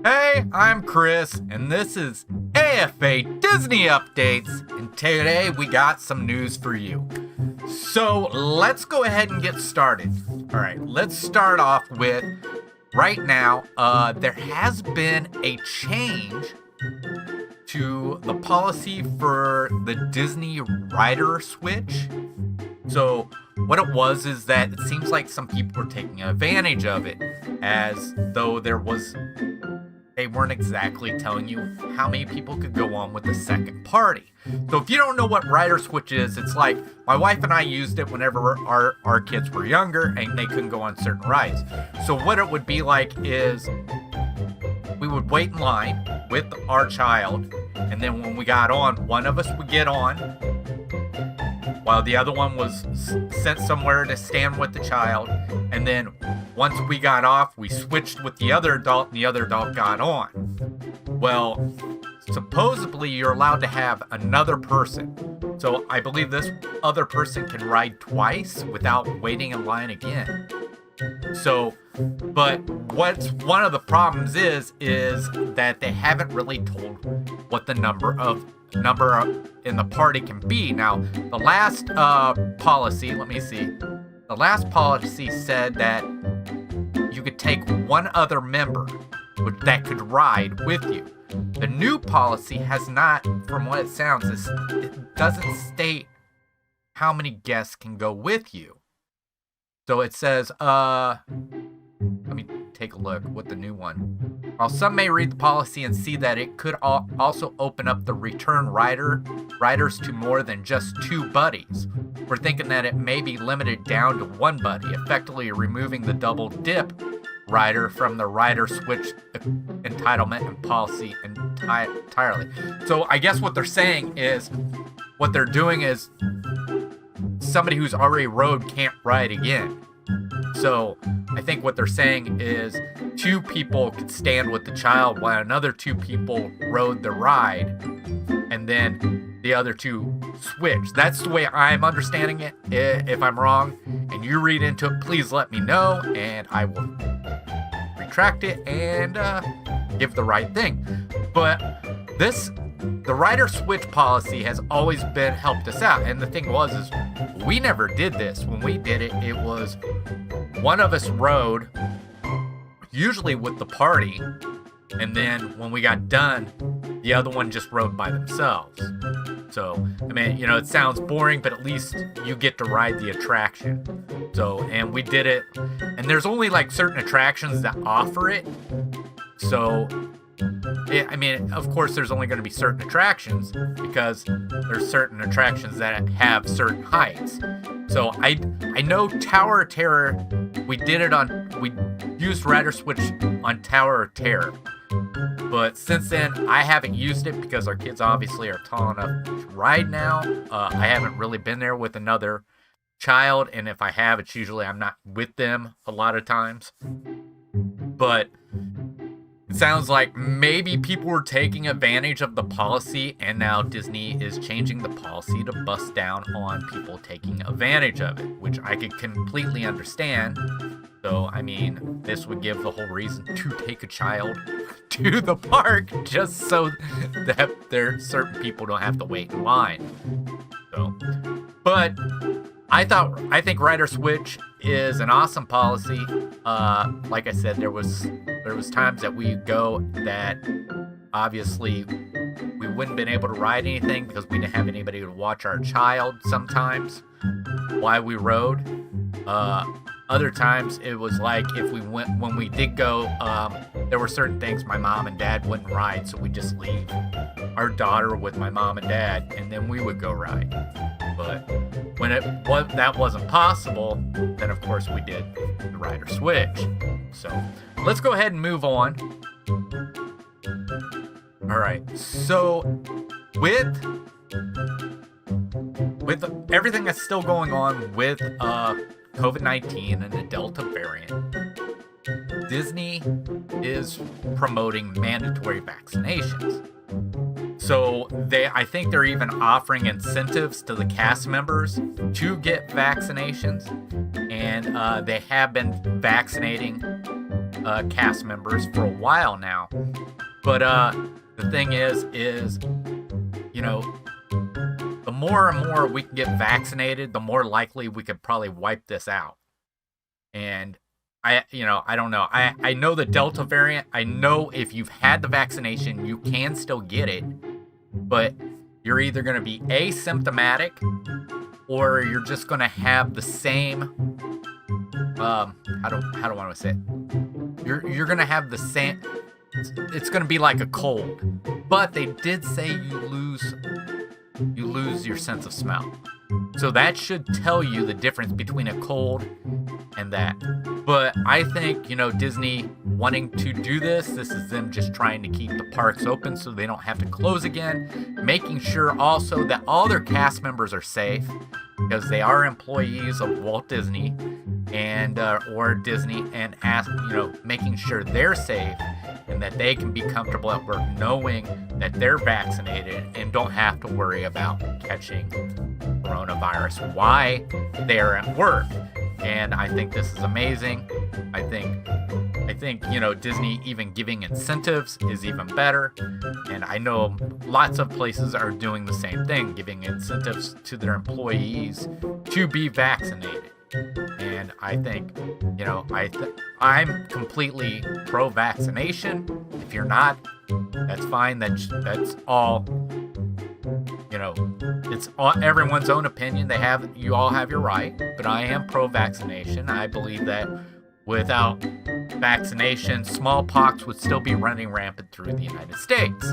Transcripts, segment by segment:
Hey, I'm Chris, and this is AFA Disney Updates, and today we got some news for you. So let's go ahead and get started. Alright, let's start off with, right now, there has been a change to the policy for the Disney rider switch. So what it was is that it seems like some people were taking advantage of it, as though they weren't exactly telling you how many people could go on with the second party. So if you don't know what rider switch is, it's like my wife and I used it whenever our kids were younger and they couldn't go on certain rides. So what it would be like is we would wait in line with our child, and then when we got on, one of us would get on while the other one was sent somewhere to stand with the child, and then once we got off, we switched with the other adult, and the other adult got on. Well, supposedly you're allowed to have another person. So I believe this other person can ride twice without waiting in line again. So, but what's one of the problems is that they haven't really told what the number in the party can be. Now, the last policy, let me see. The last policy said that you could take one other member that could ride with you. The new policy has not, from what it sounds, it doesn't state how many guests can go with you. So it says, let me take a look with the new one. While some may read the policy and see that it could also open up the return riders to more than just two buddies, we're thinking that it may be limited down to one buddy, effectively removing the double dip rider from the rider switch entitlement and policy entirely. So I guess what they're saying is, what they're doing is somebody who's already rode can't ride again. So I think what they're saying is two people could stand with the child while another two people rode the ride, and then the other two switch. That's the way I'm understanding it. If I'm wrong and you read into it, please let me know, and I will retract it and give the right thing. But the rider switch policy has always been helped us out, and the thing is we never did this. When we did it, it was one of us rode, usually with the party, and then when we got done, the other one just rode by themselves. So, I mean, it sounds boring, but at least you get to ride the attraction. So, and we did it, and there's only like certain attractions that offer it. So, I mean, of course, there's only going to be certain attractions because there's certain attractions that have certain heights. So I know Tower of Terror, we used Rider Switch on Tower of Terror. But since then, I haven't used it because our kids obviously are tall enough to ride now. I haven't really been there with another child, and if I have, it's usually I'm not with them a lot of times. But it sounds like maybe people were taking advantage of the policy, and now Disney is changing the policy to bust down on people taking advantage of it, which I could completely understand. So, I mean, this would give the whole reason to take a child to the park just so that certain people don't have to wait in line. So, but I think Rider Switch is an awesome policy. Like I said, there was times that we go that obviously we wouldn't been able to ride anything because we didn't have anybody to watch our child sometimes while we rode. Other times it was like when we did go, there were certain things my mom and dad wouldn't ride, so we just leave our daughter with my mom and dad, and then we would go ride. But when that wasn't possible, then of course we did the Rider Switch. So let's go ahead and move on. All right. So with everything that's still going on with COVID-19 and the Delta variant, Disney is promoting mandatory vaccinations. So I think they're even offering incentives to the cast members to get vaccinations, and they have been vaccinating cast members for a while now. But the thing is, you know, the more and more we can get vaccinated, the more likely we could probably wipe this out. And I don't know. I know the Delta variant. I know if you've had the vaccination, you can still get it, but you're either going to be asymptomatic or you're just going to have the same. How do I want to say it? You're going to have the same. It's going to be like a cold, but they did say you lose your sense of smell. So that should tell you the difference between a cold and that. But I think, Disney wanting to do this is them just trying to keep the parks open so they don't have to close again, making sure also that all their cast members are safe because they are employees of Walt Disney and or Disney, and making sure they're safe and that they can be comfortable at work knowing that they're vaccinated and don't have to worry about catching coronavirus while they're at work. And I think this is amazing. I think Disney even giving incentives is even better. And I know lots of places are doing the same thing, giving incentives to their employees to be vaccinated. And I think, I'm completely pro-vaccination. If you're not, that's fine. That's all. It's all everyone's own opinion. You all have your right, but I am pro-vaccination. I believe that without vaccination, smallpox would still be running rampant through the United States.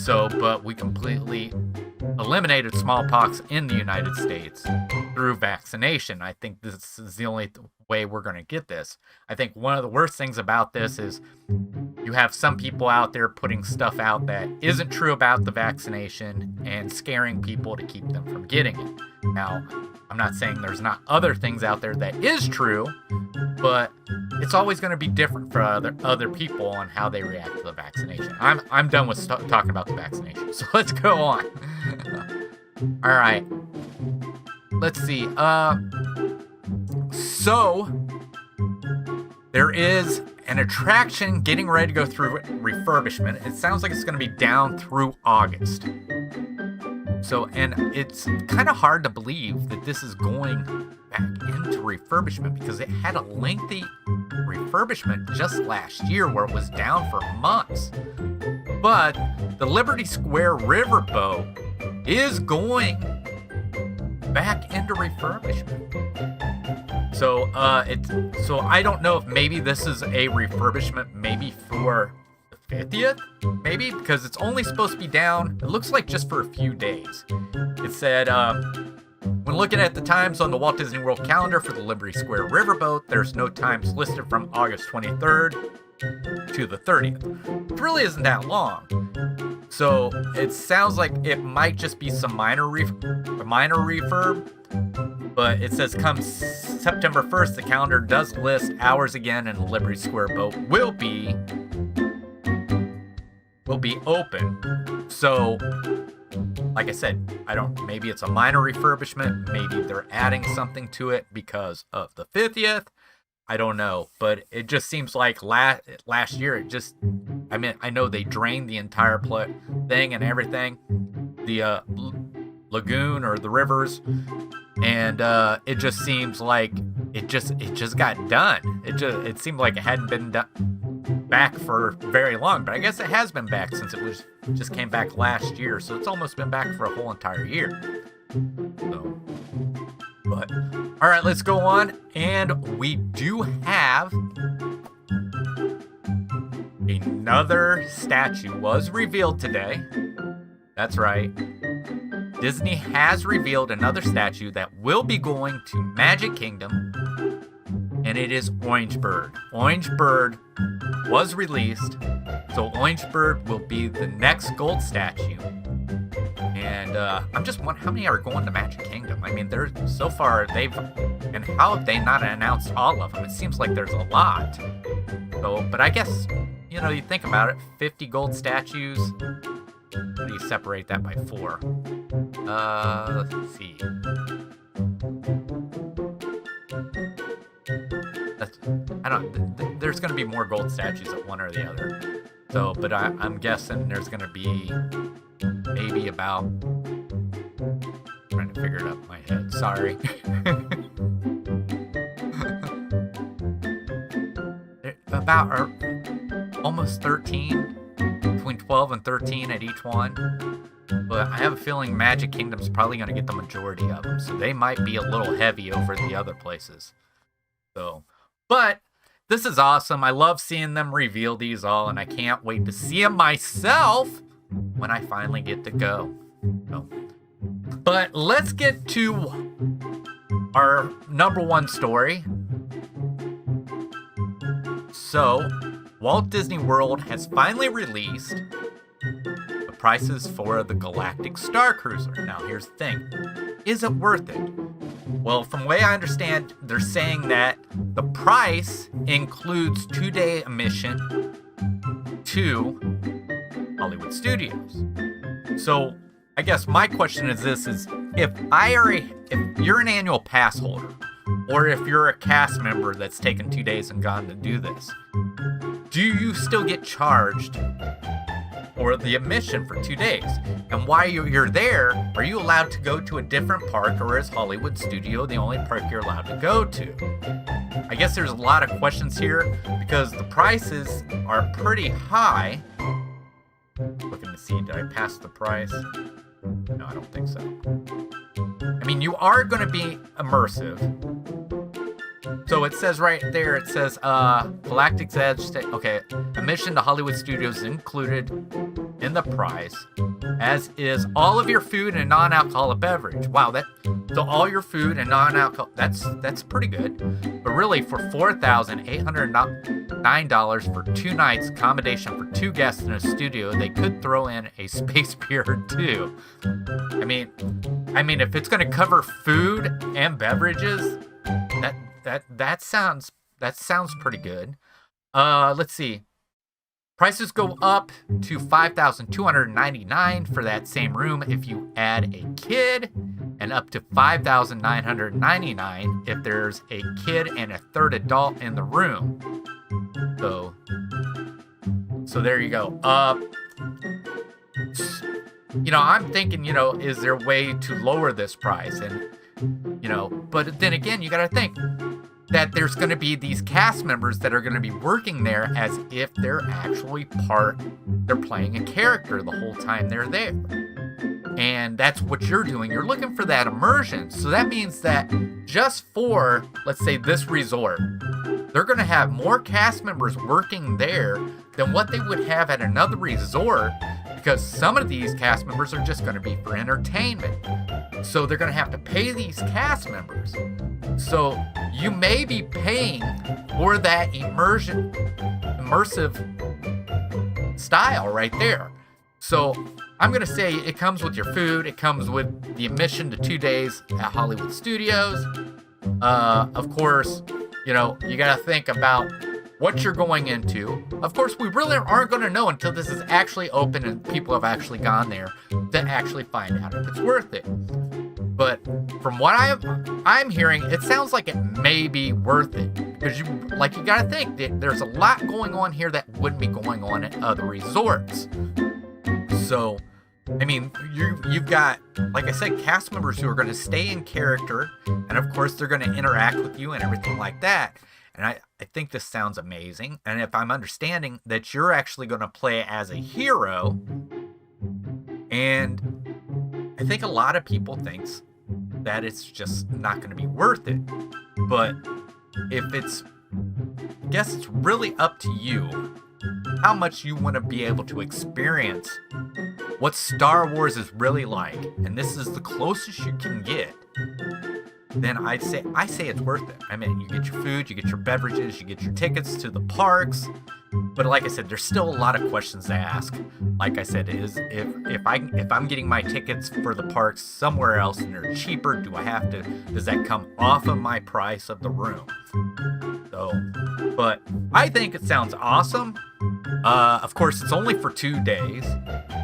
But we completely eliminated smallpox in the United States through vaccination. I think this is the only way we're going to get this. I think one of the worst things about this is you have some people out there putting stuff out that isn't true about the vaccination and scaring people to keep them from getting it. Now, I'm not saying there's not other things out there that is true, but it's always going to be different for other people on how they react to the vaccination. I'm done with talking about the vaccination, so let's go on. All right. Let's see. So there is an attraction getting ready to go through refurbishment. It sounds like it's going to be down through August. And it's kind of hard to believe that this is going back into refurbishment because it had a lengthy refurbishment just last year where it was down for months. But the Liberty Square Riverboat is going back into refurbishment. So I don't know if maybe this is a refurbishment maybe for the 50th, maybe, because it's only supposed to be down, it looks like just for a few days. It said, when looking at the times on the Walt Disney World calendar for the Liberty Square Riverboat, there's no times listed from August 23rd to the 30th. It really isn't that long. So it sounds like it might just be some minor refurb. But it says come September 1st, the calendar does list hours again, and the Liberty Square boat will be open. So, like I said, maybe it's a minor refurbishment. Maybe they're adding something to it because of the 50th. I don't know. But it just seems like last year, I know they drained the entire thing and everything. The lagoon or the rivers. And it just seems like it just got done. It seemed like it hadn't been back for very long, but I guess it has been back since it just came back last year. So it's almost been back for a whole entire year. But all right, let's go on. And we do have another statue was revealed today. That's right. Disney has revealed another statue that will be going to Magic Kingdom, and it is Orange Bird. Orange Bird was released, so Orange Bird will be the next gold statue. And I'm just wondering how many are going to Magic Kingdom. I mean, so far and how have they not announced all of them? It seems like there's a lot. So, but I guess, you think about it, 50 gold statues. How do you separate that by 4? Let's see. There's going to be more gold statues at one or the other. So, but I'm guessing there's going to be maybe about... I'm trying to figure it out in my head. Sorry. About almost 13. Between 12 and 13 at each one. But I have a feeling Magic Kingdom's probably going to get the majority of them. So they might be a little heavy over the other places. So, but this is awesome. I love seeing them reveal these all, and I can't wait to see them myself when I finally get to go. So, but let's get to our number one story. So, Walt Disney World has finally released the prices for the Galactic Starcruiser. Now, here's the thing. Is it worth it? Well, from the way I understand, they're saying that the price includes 2-day admission to Hollywood Studios. So, I guess my question is this, is if you're an annual pass holder, or if you're a cast member that's taken 2 days and gone to do this, do you still get charged for the admission for 2 days? And while you're there, are you allowed to go to a different park, or is Hollywood Studio the only park you're allowed to go to? I guess there's a lot of questions here because the prices are pretty high. Looking to see, did I pass the price? No, I don't think so. I mean, you are going to be immersive. So it says right there, it says, Galactic's Edge, okay, admission to Hollywood Studios is included in the price, as is all of your food and non-alcoholic beverage. Wow, so all your food and non-alcoholic, that's pretty good. But really, for $4,809 for 2 nights, accommodation for 2 guests in a studio, they could throw in a space beer or 2. I mean, if it's going to cover food and beverages, that sounds pretty good. Let's see. Prices go up to $5,299 for that same room if you add a kid, and up to $5,999 if there's a kid and a third adult in the room. So there you go. I'm thinking, is there a way to lower this price? And, but then again, you got to think that there's going to be these cast members that are going to be working there as if they're actually they're playing a character the whole time they're there. And that's what you're doing. You're looking for that immersion. So that means that just for, let's say, this resort, they're going to have more cast members working there than what they would have at another resort, because some of these cast members are just going to be for entertainment. So they're going to have to pay these cast members. So you may be paying for that immersive style right there. So I'm going to say it comes with your food. It comes with the admission to 2 days at Hollywood Studios. Of course, you got to think about what you're going into. Of course, we really aren't going to know until this is actually open and people have actually gone there to actually find out if it's worth it. But from what I'm hearing, it sounds like it may be worth it, because you got to think that there's a lot going on here that wouldn't be going on at other resorts. So, I mean, you've got, like I said, cast members who are going to stay in character, and of course they're going to interact with you and everything like that. And I think this sounds amazing. And if I'm understanding that you're actually going to play as a hero, and I think a lot of people thinks that it's just not going to be worth it. But I guess it's really up to you how much you want to be able to experience what Star Wars is really like, and this is the closest you can get, then I say it's worth it. I mean, you get your food, you get your beverages, you get your tickets to the parks. But like I said, there's still a lot of questions to ask. Like I said, is if I'm getting my tickets for the parks somewhere else and they're cheaper, does that come off of my price of the room? So, but I think it sounds awesome. Of course, it's only for 2 days,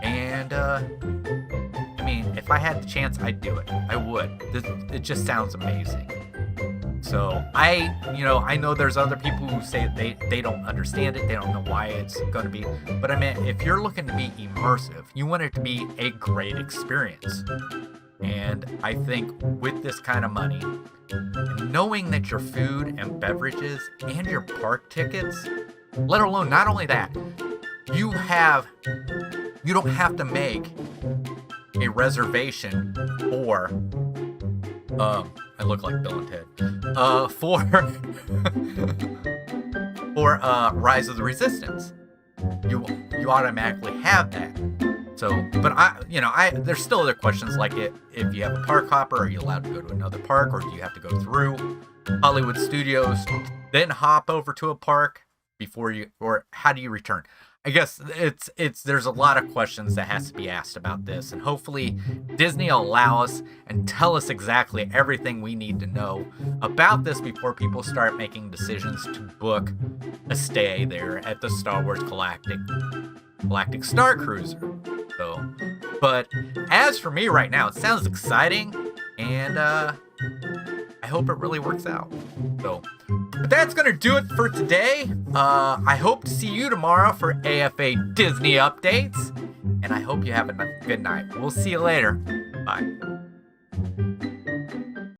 and And, I mean, if I had the chance, I'd do it. I would. It just sounds amazing. So, I know there's other people who say they don't understand it. They don't know why it's going to be. But I mean, if you're looking to be immersive, you want it to be a great experience. And I think with this kind of money, knowing that your food and beverages and your park tickets, let alone not only that, you don't have to make a reservation for I look like Bill and Ted. For Rise of the Resistance. You automatically have that. So, but there's still other questions like if you have a park hopper, are you allowed to go to another park, or do you have to go through Hollywood Studios, then hop over to a park or how do you return? I guess there's a lot of questions that has to be asked about this, and hopefully Disney will allow us and tell us exactly everything we need to know about this before people start making decisions to book a stay there at the Star Wars Galactic Starcruiser. So, but as for me right now, it sounds exciting, and I hope it really works out. So, but that's gonna do it for today. I hope to see you tomorrow for AFA Disney Updates, and I hope you have a good night. We'll see you later. Bye.